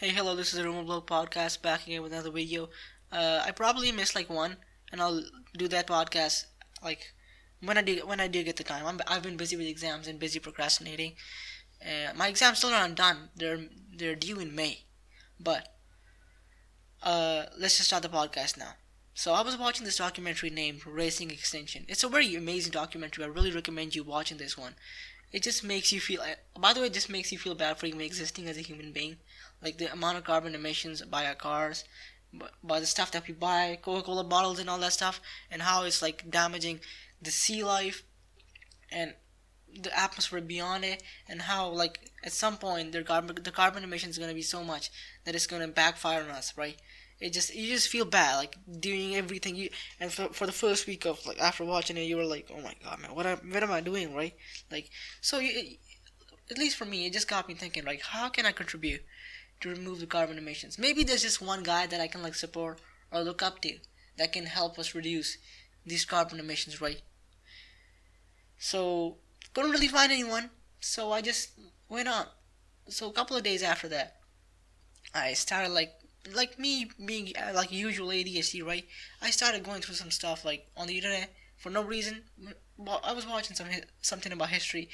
Hey, hello, this is the Bloke podcast back again with another video. I probably missed like one, and I'll do that podcast like when I do get the time. I've been busy with exams and busy procrastinating. My exams still aren't done. They're due in May, but let's just start the podcast now. So I was watching this documentary named Racing Extinction. It's a very amazing documentary. I really recommend you watching this one. It just makes you feel. By the way, it just makes you feel bad for even existing as a human being. Like the amount of carbon emissions by our cars, by the stuff that we buy, Coca-Cola bottles and all that stuff, and how it's like damaging the sea life and the atmosphere beyond it, and how like at some point the carbon emissions is gonna be so much that it's gonna backfire on us, right? You just feel bad like doing everything you and for the first week of like after watching it you were like, oh my god, man, what am I doing, right? Like so you, at least for me, it just got me thinking, like, how can I contribute to remove the carbon emissions? Maybe there's just one guy that I can like support or look up to that can help us reduce these carbon emissions, right? So couldn't really find anyone, so I just went on. So a couple of days after that, I started like me being like usual ADHD, right? I started going through some stuff like on the internet for no reason. Well, I was watching something about history,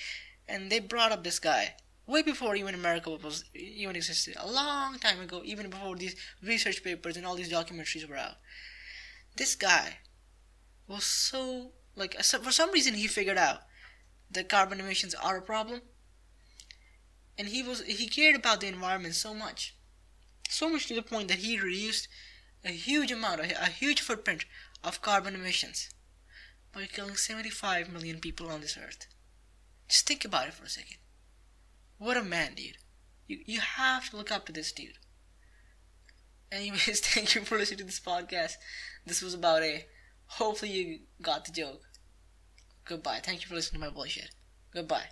and they brought up this guy way before even America was even existed, a long time ago, even before these research papers and all these documentaries were out. This guy was so like for some reason he figured out that carbon emissions are a problem, and he cared about the environment so much to the point that he reduced a huge amount, a huge footprint of carbon emissions by killing 75 million people on this earth. Just think about it for a second. What a man, dude. You have to look up to this dude. Anyways, thank you for listening to this podcast. This was about a. Hopefully you got the joke. Goodbye. Thank you for listening to my bullshit. Goodbye.